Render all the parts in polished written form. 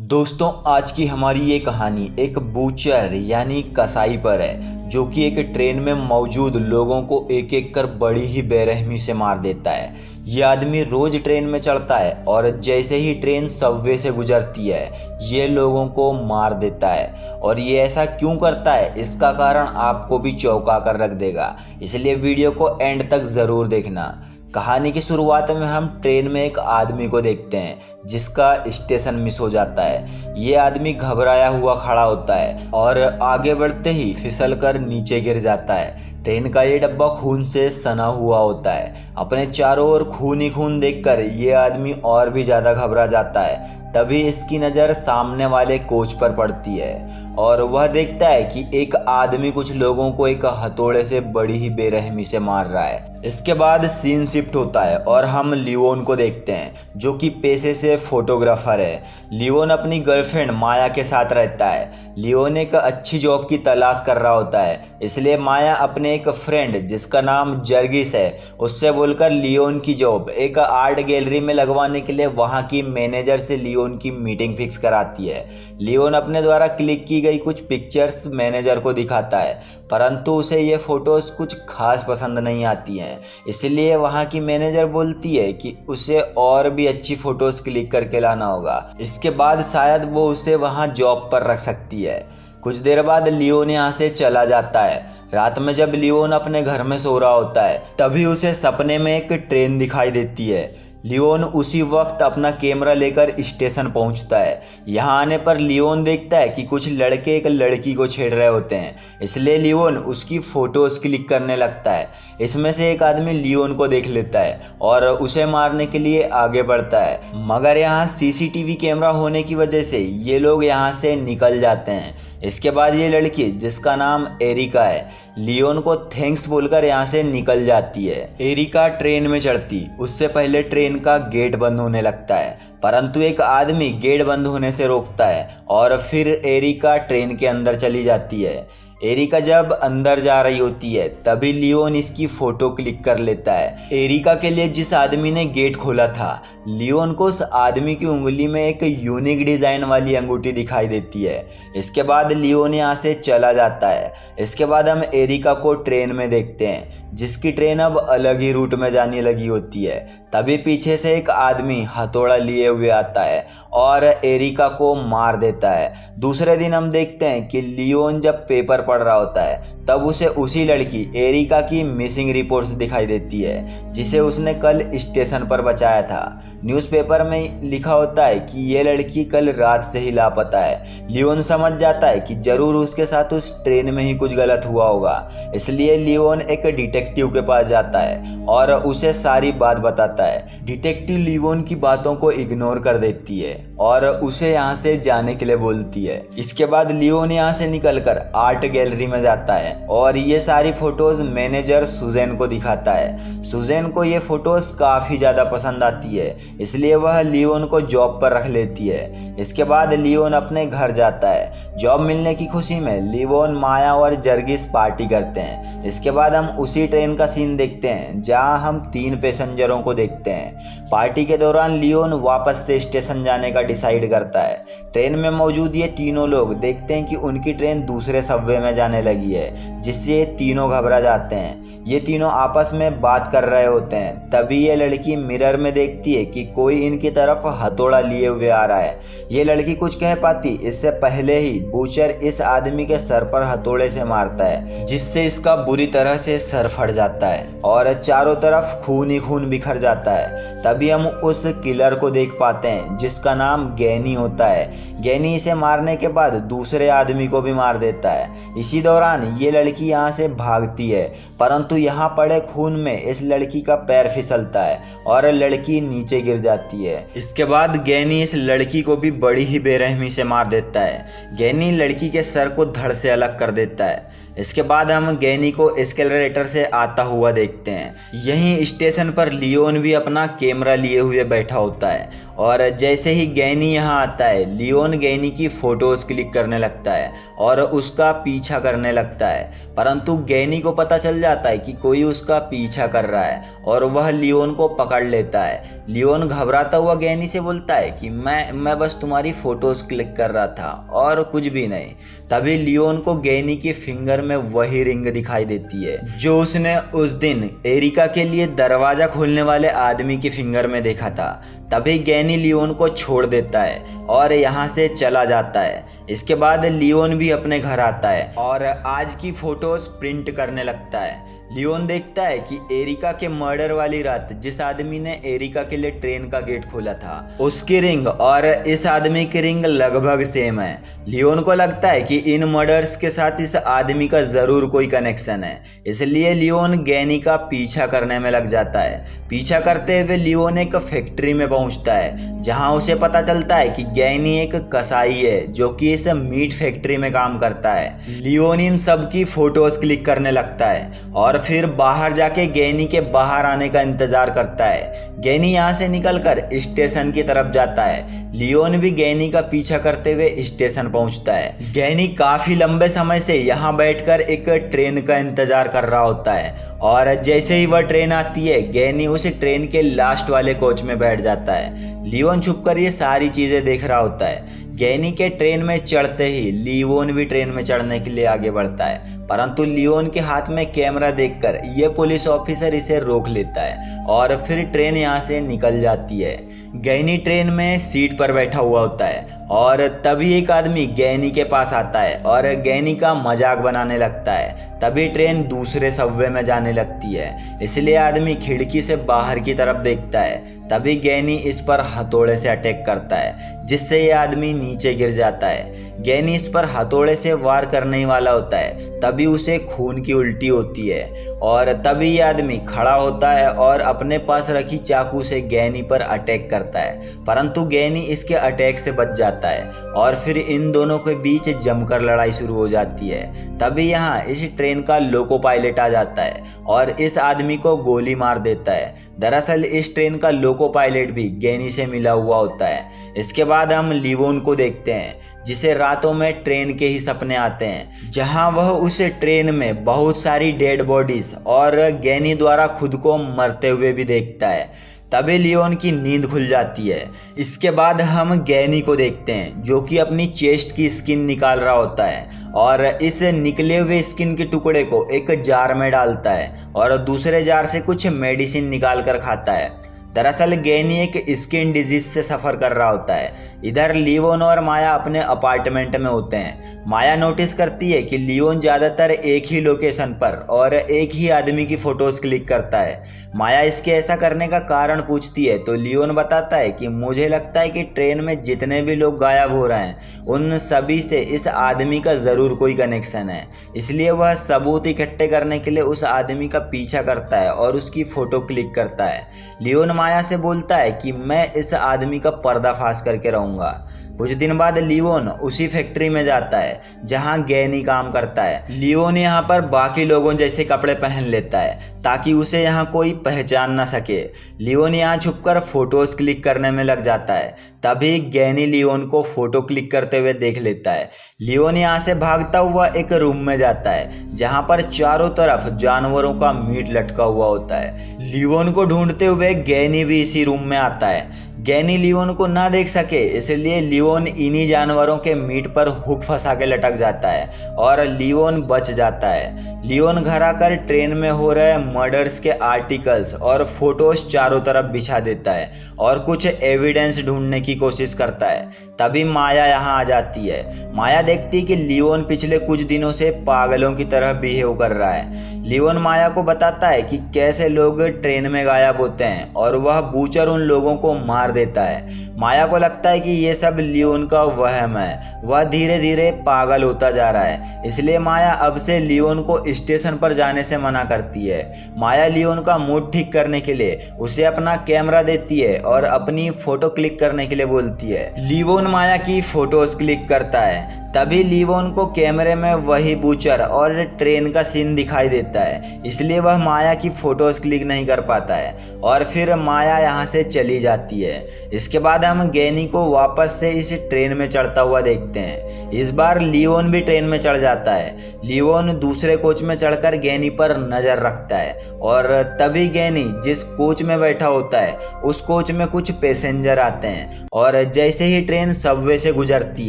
दोस्तों, आज की हमारी ये कहानी एक बूचर यानी कसाई पर है, जो कि एक ट्रेन में मौजूद लोगों को एक एक कर बड़ी ही बेरहमी से मार देता है। ये आदमी रोज ट्रेन में चढ़ता है और जैसे ही ट्रेन सबवे से गुजरती है ये लोगों को मार देता है। और ये ऐसा क्यों करता है, इसका कारण आपको भी चौंका कर रख देगा, इसलिए वीडियो को एंड तक ज़रूर देखना। कहानी की शुरुआत में हम ट्रेन में एक आदमी को देखते हैं जिसका स्टेशन मिस हो जाता है। ये आदमी घबराया हुआ खड़ा होता है और आगे बढ़ते ही फिसल कर नीचे गिर जाता है। ट्रेन का ये डब्बा खून से सना हुआ होता है। अपने चारों ओर खून ही खून देखकर ये आदमी और भी ज़्यादा घबरा जाता है। तभी इसकी नज़र सामने वाले कोच पर पड़ती है और वह देखता है कि एक आदमी कुछ लोगों को एक हथौड़े से बड़ी ही बेरहमी से मार रहा है। इसके बाद सीन शिफ्ट होता है और हम लियोन को देखते हैं, जो कि पेशे से फोटोग्राफर है। लियोन अपनी गर्लफ्रेंड माया के साथ रहता है। लियोन एक अच्छी जॉब की तलाश कर रहा होता है, इसलिए माया अपने एक फ्रेंड जिसका नाम जर्गिस है उससे बोलकर लियोन की जॉब एक आर्ट गैलरी में लगवाने के लिए वहाँ की मैनेजर से लियोन की मीटिंग फिक्स कराती है। लियोन अपने द्वारा क्लिक की गई कुछ पिक्चर्स मैनेजर को दिखाता है, परंतु उसे ये फ़ोटोज़ कुछ खास पसंद नहीं आती हैं। इसलिए वहाँ की मैनेजर बोलती है कि उसे और भी अच्छी फ़ोटोज़ क्लिक करके लाना होगा, इसके बाद शायद वो उसे वहाँ जॉब पर रख सकती है। कुछ देर बाद लियोन यहाँ से चला जाता है। रात में जब लियोन अपने घर में सो रहा होता है तभी उसे सपने में एक ट्रेन दिखाई देती है। लियोन उसी वक्त अपना कैमरा लेकर स्टेशन पहुंचता है। यहाँ आने पर लियोन देखता है कि कुछ लड़के एक लड़की को छेड़ रहे होते हैं, इसलिए लियोन उसकी फ़ोटोज़ क्लिक करने लगता है। इसमें से एक आदमी लियोन को देख लेता है और उसे मारने के लिए आगे बढ़ता है, मगर यहाँ सीसीटीवी कैमरा होने की वजह से ये लोग यहाँ से निकल जाते हैं। इसके बाद ये लड़की, जिसका नाम एरिका है, लियोन को थैंक्स बोलकर यहाँ से निकल जाती है। एरिका ट्रेन में चढ़ती उससे पहले ट्रेन का गेट बंद होने लगता है, परंतु एक आदमी गेट बंद होने से रोकता है और फिर एरिका ट्रेन के अंदर चली जाती है। एरिका जब अंदर जा रही होती है तभी लियोन इसकी फ़ोटो क्लिक कर लेता है। एरिका के लिए जिस आदमी ने गेट खोला था, लियोन को उस आदमी की उंगली में एक यूनिक डिज़ाइन वाली अंगूठी दिखाई देती है। इसके बाद लियोन यहाँ से चला जाता है। इसके बाद हम एरिका को ट्रेन में देखते हैं, जिसकी ट्रेन अब अलग ही रूट में जाने लगी होती है। तभी पीछे से एक आदमी हथौड़ा लिए हुए आता है और एरिका को मार देता है। दूसरे दिन हम देखते हैं कि लियोन जब पेपर पढ़ रहा होता है तब उसे उसी लड़की एरिका की मिसिंग रिपोर्ट्स दिखाई देती है, जिसे उसने कल स्टेशन पर बचाया था। न्यूज़पेपर में लिखा होता है कि ये लड़की कल रात से ही लापता है। लियोन समझ जाता है कि ज़रूर उसके साथ उस ट्रेन में ही कुछ गलत हुआ होगा, इसलिए लियोन एक डिटेक्टिव के पास जाता है और उसे सारी बात बताता है। डिटेक्टिव लियोन की बातों को इग्नोर कर देती है और उसे यहाँ से जाने के लिए बोलती है। इसके बाद लियोन यहाँ से निकलकर आर्ट गैलरी में जाता है और ये सारी फ़ोटोज़ मैनेजर सुजैन को दिखाता है। सुजैन को ये फ़ोटोज़ काफ़ी ज़्यादा पसंद आती है, इसलिए वह लियोन को जॉब पर रख लेती है। इसके बाद लियोन अपने घर जाता है। जॉब मिलने की खुशी में लियोन, माया और जर्गिस पार्टी करते हैं। इसके बाद हम उसी ट्रेन का सीन देखते हैं जहां हम 3 पैसेंजरों को देखते हैं। पार्टी के दौरान लियोन वापस से स्टेशन जाने का डिसाइड करता है। ट्रेन में मौजूद ये तीनों लोग देखते हैं कि उनकी ट्रेन दूसरे सबवे में जाने लगी है, जिससे ये तीनों घबरा जाते हैं। ये तीनों आपस में बात कर रहे होते हैं। तभी ये लड़की मिरर में देखती है कि कोई इनकी तरफ हथौड़ा लिए हुए आ रहा है। ये लड़की कुछ कह पाती इससे पहले ही बूचर इस आदमी के सर पर हथौड़े से मारता है, जिससे इसका बुरी तरह से सर फट जाता है और चारों तरफ खून ही खून बिखर जाता है। तभी हम उस किलर को देख पाते हैं जिसका नाम गैनी होता है। गैनी इसे मारने के बाद दूसरे आदमी को भी मार देता है। इसी दौरान ये लड़की यहाँ से भागती है, परंतु यहाँ पड़े खून में इस लड़की का पैर फिसलता है और लड़की नीचे गिर जाती है। इसके बाद गैनी इस लड़की को भी बड़ी ही बेरहमी से मार देता है। गैनी लड़की के सर को धड़ से अलग कर देता है। इसके बाद हम गैनी को एस्केलेटर से आता हुआ देखते हैं। यहीं स्टेशन पर लियोन भी अपना कैमरा लिए हुए बैठा होता है और जैसे ही गैनी यहाँ आता है लियोन गैनी की फ़ोटोज़ क्लिक करने लगता है और उसका पीछा करने लगता है। परंतु गैनी को पता चल जाता है कि कोई उसका पीछा कर रहा है और वह लियोन को पकड़ लेता है। लियोन घबराता हुआ गैनी से बोलता है कि मैं बस तुम्हारी फ़ोटोज़ क्लिक कर रहा था और कुछ भी नहीं। तभी लियोन को गैनी के फिंगर में वही रिंग दिखाई देती है जो उसने उस दिन एरिका के लिए दरवाज़ा खोलने वाले आदमी के फिंगर में देखा था। तभी गैनी लियोन को छोड़ देता है और यहाँ से चला जाता है। इसके बाद लियोन भी अपने घर आता है और आज की फ़ोटोज़ प्रिंट करने लगता है। लियोन देखता है कि एरिका के मर्डर वाली रात जिस आदमी ने एरिका के लिए ट्रेन का गेट खोला था उसकी रिंग और इस आदमी की रिंग लगभग सेम है। लियोन को लगता है कि इन मर्डर्स के साथ इस आदमी का ज़रूर कोई कनेक्शन है, इसलिए लियोन गैनी का पीछा करने में लग जाता है। पीछा करते हुए लियोन एक फैक्ट्री में पहुंचता है जहां उसे पता चलता है कि गैनी एक कसाई है जो कि इस मीट फैक्ट्री में काम करता है। लियोन इन सब की फ़ोटोज़ क्लिक करने लगता है और फिर बाहर जाके गैनी के बाहर आने का इंतजार करता है। गैनी यहाँ से निकलकर स्टेशन की तरफ जाता है। लियोन भी गैनी का पीछा करते हुए स्टेशन पहुंचता है। गैनी काफी लंबे समय से यहाँ बैठकर एक ट्रेन का इंतजार कर रहा होता है और जैसे ही वह ट्रेन आती है गैनी उस ट्रेन के लास्ट वाले कोच में बैठ जाता है। लियोन छुपकर ये सारी चीजें देख रहा होता है। गैनी के ट्रेन में चढ़ते ही लियोन भी ट्रेन में चढ़ने के लिए आगे बढ़ता है, परंतु लियोन के हाथ में कैमरा देखकर यह पुलिस ऑफिसर इसे रोक लेता है और फिर ट्रेन यहाँ से निकल जाती है। गैनी ट्रेन में सीट पर बैठा हुआ होता है और तभी एक आदमी गैनी के पास आता है और गैनी का मजाक बनाने लगता है। तभी ट्रेन दूसरे सबवे में जाने लगती है, इसलिए आदमी खिड़की से बाहर की तरफ देखता है। तभी गैनी इस पर हथौड़े से अटैक करता है जिससे ये आदमी नीचे गिर जाता है। गैनी इस पर हथौड़े से वार करने ही वाला होता है, तभी उसे खून की उल्टी होती है और तभी ये आदमी खड़ा होता है और अपने पास रखी चाकू से गैनी पर अटैक करता है, परंतु गैनी इसके अटैक से बच जाता है और फिर इन दोनों के बीच जमकर लड़ाई शुरू हो जाती है। तभी यहाँ इस ट्रेन का लोको पायलट आ जाता है और इस आदमी को गोली मार देता है। दरअसल इस ट्रेन का लोको पायलट भी गैनी से मिला हुआ होता है। इसके बाद हम लियोन को देखते हैं जिसे रातों में ट्रेन के ही सपने आते हैं, जहां वह उस ट्रेन में बहुत सारी डेड बॉडीज और गैनी द्वारा खुद को मरते हुए भी देखता है। तभी लियोन की नींद खुल जाती है। इसके बाद हम गैनी को देखते हैं जो कि अपनी चेस्ट की स्किन निकाल रहा होता है और इस निकले हुए स्किन के टुकड़े को एक जार में डालता है और दूसरे जार से कुछ मेडिसिन निकाल कर खाता है। दरअसल गैनी एक स्किन डिजीज से सफ़र कर रहा होता है। इधर लियोन और माया अपने अपार्टमेंट में होते हैं। माया नोटिस करती है कि लियोन ज़्यादातर एक ही लोकेशन पर और एक ही आदमी की फ़ोटोज़ क्लिक करता है। माया इसके ऐसा करने का कारण पूछती है तो लियोन बताता है कि मुझे लगता है कि ट्रेन में जितने भी लोग गायब हो रहे हैं उन सभी से इस आदमी का ज़रूर कोई कनेक्शन है, इसलिए वह सबूत इकट्ठे करने के लिए उस आदमी का पीछा करता है और उसकी फ़ोटो क्लिक करता है। लियोन माया से बोलता है कि मैं इस आदमी का पर्दाफाश करके रहूँगा। कुछ दिन बाद लियोन उसी फैक्ट्री में जाता है जहां गैनी काम करता है। लियोन यहाँ पर बाकी लोगों जैसे कपड़े पहन लेता है ताकि उसे यहाँ कोई पहचान ना सके। लियोन यहाँ छुपकर फोटोज़ क्लिक करने में लग जाता है। तभी गैनी लियोन को फोटो क्लिक करते हुए देख लेता है। लियोन यहाँ से भागता हुआ एक रूम में जाता है जहाँ पर चारों तरफ जानवरों का मीट लटका हुआ होता है। लियोन को ढूंढते हुए गैनी भी इसी रूम में आता है। गैनी लियोन को ना देख सके इसलिए लियोन इन्हीं जानवरों के मीट पर हुक फंसा के लटक जाता है और लियोन बच जाता है। लियोन घर आकर ट्रेन में हो रहे मर्डर्स के आर्टिकल्स और फोटोज चारों तरफ बिछा देता है और कुछ एविडेंस ढूंढने की कोशिश करता है। तभी माया यहाँ आ जाती है। माया देखती है कि लियोन पिछले कुछ दिनों से पागलों की तरह बिहेव कर रहा है। लियोन माया को बताता है कि कैसे लोग ट्रेन में गायब होते हैं और वह बूचर उन लोगों को मार देता है। माया को लगता है कि ये सब लियोन का वहम है, वह धीरे धीरे पागल होता जा रहा है, इसलिए माया अब से लियोन को स्टेशन पर जाने से मना करती है। माया लियोन का मूड ठीक करने के लिए उसे अपना कैमरा देती है और अपनी फोटो क्लिक करने के लिए बोलती है। लियोन माया की फोटोज क्लिक करता है। तभी लियोन को कैमरे में वही बूचर और ट्रेन का सीन दिखाई देता है, इसलिए वह माया की फोटोज क्लिक नहीं कर पाता है और फिर माया यहाँ से चली जाती है। इसके बाद हम गैनी को वापस से इस ट्रेन में चढ़ता हुआ देखते हैं। इस बार लियोन भी ट्रेन में चढ़ जाता है। लियोन दूसरे कोच में चढ़कर गैनी पर नज़र रखता है और तभी गैनी जिस कोच में बैठा होता है उस कोच में कुछ पैसेंजर आते हैं और जैसे ही ट्रेन सबवे से गुजरती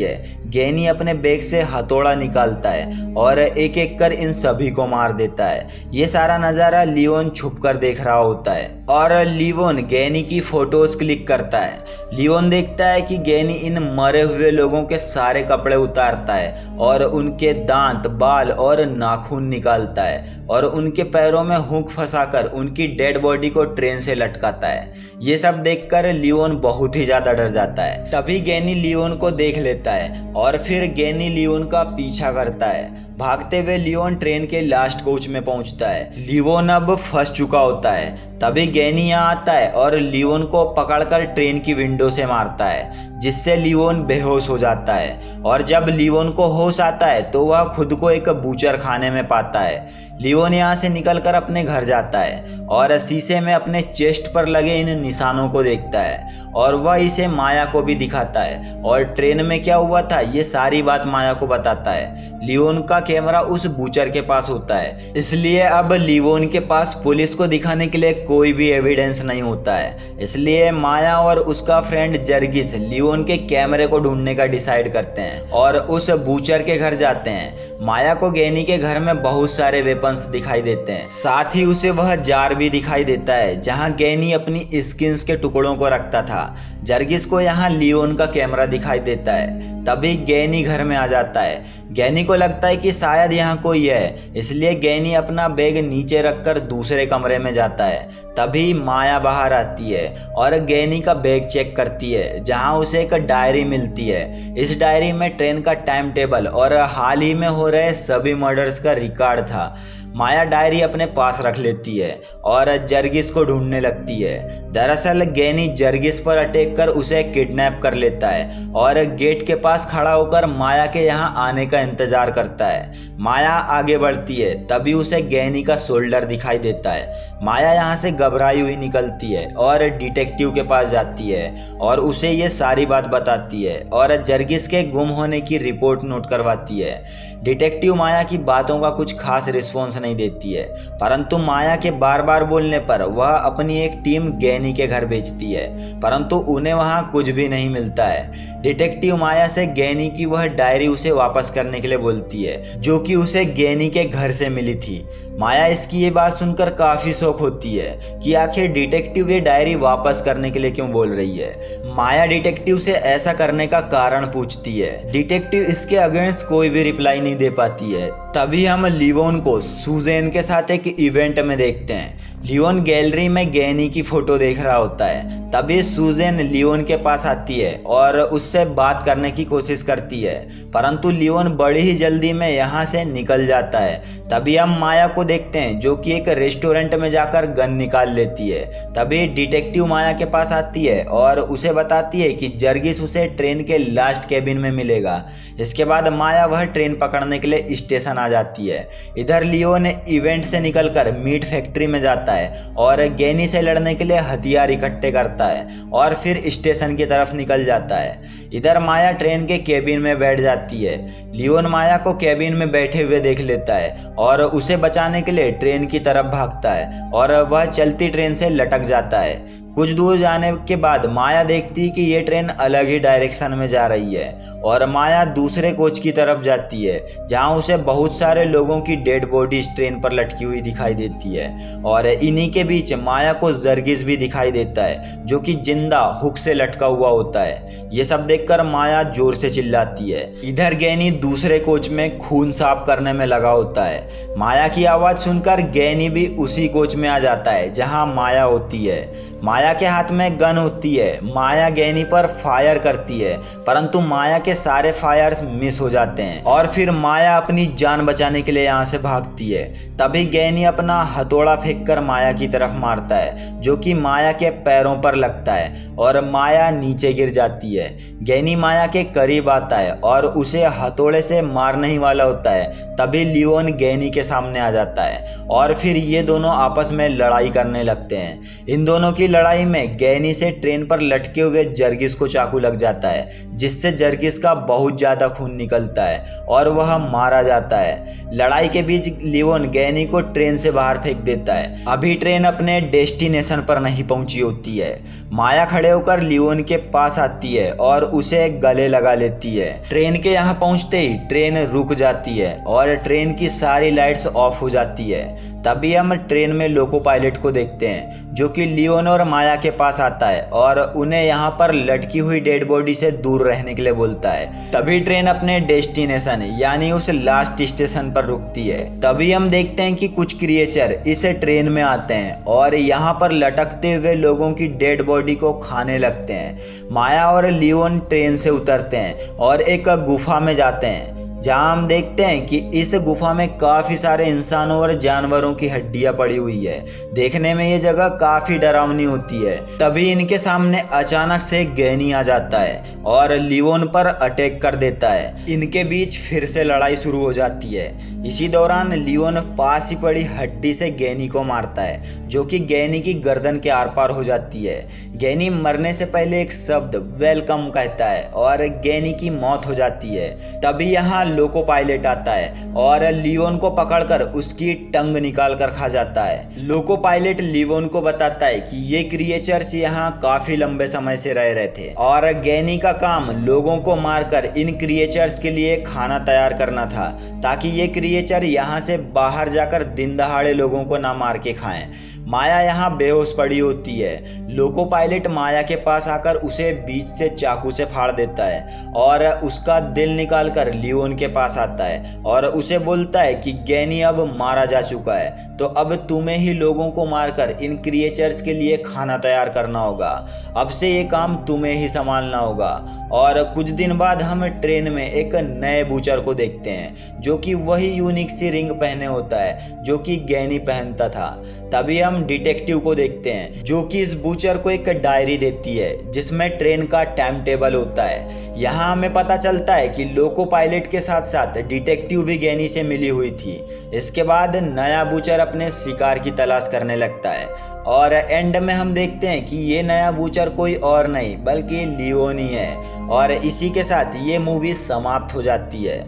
है गैनी अपने बैग से हथौड़ा निकालता है और एक एक कर इन सभी को मार देता है। ये सारा नज़ारा लियोन छुप कर देख रहा होता है और लियोन गैनी की फोटोज क्लिक करता है। लियोन देखता है कि गैनी इन मरे हुए लोगों के सारे कपड़े उतारता है और उनके दांत, बाल और नाखून निकालता है और उनके पैरों में हुक फंसाकर उनकी डेड बॉडी को ट्रेन से लटकाता है। ये सब देखकर लियोन बहुत ही ज़्यादा डर जाता है। तभी गैनी लियोन को देख लेता है और फिर गैनी लियोन का पीछा करता है। भागते हुए लियोन ट्रेन के लास्ट कोच में पहुंचता है। लियोन अब फंस चुका होता है। तभी गैनी यहाँ आता है और लियोन को पकड़कर ट्रेन की विंडो से मारता है, जिससे लियोन बेहोश हो जाता है और जब लियोन को होश आता है तो वह खुद को एक बूचर खाने में पाता है। लियोन यहाँ से निकलकर अपने घर जाता है और शीशे में अपने चेस्ट पर लगे इन निशानों को देखता है और वह इसे माया को भी दिखाता है और ट्रेन में क्या हुआ था ये सारी बात माया को बताता है। लियोन का कैमरा उस बूचर के पास होता है, इसलिए अब लियोन के पास पुलिस को दिखाने के लिए कोई भी एविडेंस नहीं होता है। इसलिए माया और उसका फ्रेंड जर्गिस लियोन के कैमरे को ढूंढने का डिसाइड करते हैं और उस बूचर के घर जाते हैं। माया को गैनी के घर में बहुत सारे वेपन्स दिखाई देते हैं, साथ ही उसे वह जार भी दिखाई देता है जहां गैनी अपनी स्किन्स के टुकड़ों को रखता था। जर्गिस को यहाँ लियोन का कैमरा दिखाई देता है। तभी गैनी घर में आ जाता है। गैनी को लगता है कि शायद यहाँ कोई है, इसलिए गैनी अपना बैग नीचे रखकर दूसरे कमरे में जाता है। तभी माया बाहर आती है और गैनी का बैग चेक करती है, जहाँ उसे एक डायरी मिलती है। इस डायरी में ट्रेन का टाइम टेबल और हाल ही में हो रहे सभी मर्डर्स का रिकॉर्ड था। माया डायरी अपने पास रख लेती है और जर्गिस को ढूंढने लगती है। दरअसल गैनी जर्गिस पर अटैक कर उसे किडनैप कर लेता है और गेट के पास खड़ा होकर माया के यहाँ आने का इंतजार करता है। माया आगे बढ़ती है, तभी उसे गैनी का शोल्डर दिखाई देता है। माया यहाँ से घबराई हुई निकलती है और डिटेक्टिव के पास जाती है और उसे ये सारी बात बताती है और जर्गिस के गुम होने की रिपोर्ट नोट करवाती है। डिटेक्टिव माया की बातों का कुछ खास रिस्पॉन्स नहीं देती है, परंतु माया के बार बार बोलने पर वह अपनी एक टीम गैनी के घर भेजती है, परंतु उन्हें वहां कुछ भी नहीं मिलता है। डिटेक्टिव माया से गैनी की वह डायरी उसे वापस करने के लिए बोलती है, जो कि उसे गैनी के घर से मिली थी। माया इसकी ये बात सुनकर काफ़ी शौक होती है कि आखिर डिटेक्टिव ये डायरी वापस करने के लिए क्यों बोल रही है। माया डिटेक्टिव से ऐसा करने का कारण पूछती है। डिटेक्टिव इसके अगेंस्ट कोई भी रिप्लाई नहीं दे पाती है। तभी हम लियोन को सुजैन के साथ एक इवेंट में देखते हैं। लियोन गैलरी में गैनी की फोटो देख रहा होता है। तभी सुजैन लियोन के पास आती है और उससे बात करने की कोशिश करती है, परंतु लियोन बड़ी ही जल्दी में यहाँ से निकल जाता है। तभी हम माया को देखते हैं जो कि एक रेस्टोरेंट में जाकर गन निकाल लेती है। तभी डिटेक्टिव माया के पास आती है और उसे बताती है कि जर्गिस उसे ट्रेन के लास्ट केबिन में मिलेगा। इसके बाद माया वह ट्रेन पकड़ने के लिए स्टेशन आ जाती है। इधर लियोन इवेंट से निकलकर मीट फैक्ट्री में जाता है और गैनी से लड़ने के लिए हथियार इकट्ठे करता है और फिर स्टेशन की तरफ निकल जाता है। इधर माया ट्रेन के केबिन में बैठ जाती है। लियोन माया को केबिन में बैठे हुए देख लेता है और उसे बचाने के लिए ट्रेन की तरफ भागता है और वह चलती ट्रेन से लटक जाता है। कुछ दूर जाने के बाद माया देखती है कि ये ट्रेन अलग ही डायरेक्शन में जा रही है और माया दूसरे कोच की तरफ जाती है, जहां उसे बहुत सारे लोगों की डेड बॉडी इस ट्रेन पर लटकी हुई दिखाई देती है और इन्हीं के बीच माया को जर्गिस भी दिखाई देता है, जो कि जिंदा हुक से लटका हुआ होता है। ये सब देखकर माया जोर से चिल्लाती है। इधर गैनी दूसरे कोच में खून साफ करने में लगा होता है। माया की आवाज़ सुनकर गैनी भी उसी कोच में आ जाता है जहाँ माया होती है। माया माया के हाथ में गन होती है। माया गैनी पर फायर करती है, परंतु माया के सारे फायर्स मिस हो जाते हैं और फिर माया अपनी जान बचाने के लिए यहाँ से भागती है। तभी गैनी अपना हथौड़ा फेंककर माया की तरफ मारता है, जो कि माया के पैरों पर लगता है और माया नीचे गिर जाती है। गैनी माया के करीब आता है और उसे हथौड़े से मारने ही वाला होता है। तभी लियोन गैनी के सामने आ जाता है और फिर ये दोनों आपस में लड़ाई करने लगते हैं। इन दोनों की लड़ाई में गैनी से ट्रेन पर लटके हुए जर्गिस को चाकू लग जाता है, जिससे जर्गिस का बहुत ज़्यादा खून निकलता है और वह मारा जाता है। लड़ाई के बीच लियोन गैनी को ट्रेन से बाहर फेंक देता है। अभी ट्रेन अपने डेस्टिनेशन पर नहीं पहुंची होती है। माया खड़े होकर लियोन के पास आती है और उसे गले लगा लेती है। ट्रेन के यहाँ पहुंचते ही ट्रेन रुक जाती है और ट्रेन की सारी लाइट्स ऑफ हो जाती है। तभी हम ट्रेन में लोको पायलट को देखते हैं, जो कि लियोन और माया के पास आता है और उन्हें यहाँ पर लटकी हुई डेड बॉडी से दूर रहने के लिए बोलता है। तभी ट्रेन अपने डेस्टिनेशन यानी उस लास्ट स्टेशन पर रुकती है। तभी हम देखते हैं कि कुछ क्रिएचर इस ट्रेन में आते हैं और यहाँ पर लटकते हुए लोगों की डेड बॉडी को खाने लगते हैं। माया और लियोन ट्रेन से उतरते हैं और एक गुफा में जाते हैं, जहां हम देखते हैं कि इस गुफा में काफ़ी सारे इंसानों और जानवरों की हड्डियां पड़ी हुई है। देखने में ये जगह काफ़ी डरावनी होती है। तभी इनके सामने अचानक से गैनी आ जाता है और लियोन पर अटैक कर देता है। इनके बीच फिर से लड़ाई शुरू हो जाती है। इसी दौरान लियोन पास ही पड़ी हड्डी से गैनी को मारता है, जो कि गैनी की गर्दन के आर पार हो जाती है। गैनी मरने से पहले एक शब्द वेलकम कहता है और गैनी की मौत हो जाती है। तभी यहाँ लोको पायलट आता है और लियोन को पकड़कर उसकी टंग निकाल कर खा जाता है। लोको पायलट लियोन को बताता है कि ये क्रिएचर्स यहाँ काफी लंबे समय से रह रहे थे और गैनी का काम लोगों को मारकर इन क्रिएचर्स के लिए खाना तैयार करना था, ताकि ये क्रिएचर यहाँ से बाहर जाकर दिन दहाड़े लोगों को ना मार के खाएं। माया यहाँ बेहोश पड़ी होती है। लोको पायलट माया के पास आकर उसे बीच से चाकू से फाड़ देता है और उसका दिल निकालकर लियोन के पास आता है और उसे बोलता है कि गैनी अब मारा जा चुका है, तो अब तुम्हें ही लोगों को मारकर इन क्रिएचर्स के लिए खाना तैयार करना होगा। अब से ये काम तुम्हें ही संभालना होगा। और कुछ दिन बाद हम ट्रेन में एक नए बूचर को देखते हैं, जो कि वही यूनिक सी रिंग पहने होता है जो कि गैनी पहनता था। तभी हम डिटेक्टिव को देखते हैं, जो कि इस बूचर को एक डायरी देती है जिसमें ट्रेन का टाइम टेबल होता है। यहाँ हमें पता चलता है कि लोको पायलट के साथ साथ डिटेक्टिव भी गैनी से मिली हुई थी। इसके बाद नया बूचर अपने शिकार की तलाश करने लगता है और एंड में हम देखते हैं कि ये नया बूचर कोई और नहीं बल्कि लियोन ही है। और इसी के साथ ये मूवी समाप्त हो जाती है।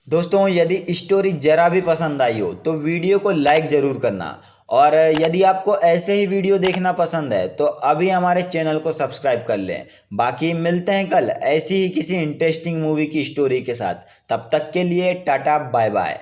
दोस्तों, यदि स्टोरी जरा भी पसंद आई हो तो वीडियो को लाइक ज़रूर करना, और यदि आपको ऐसे ही वीडियो देखना पसंद है तो अभी हमारे चैनल को सब्सक्राइब कर लें। बाकी मिलते हैं कल ऐसी ही किसी इंटरेस्टिंग मूवी की स्टोरी के साथ। तब तक के लिए टाटा बाय बाय।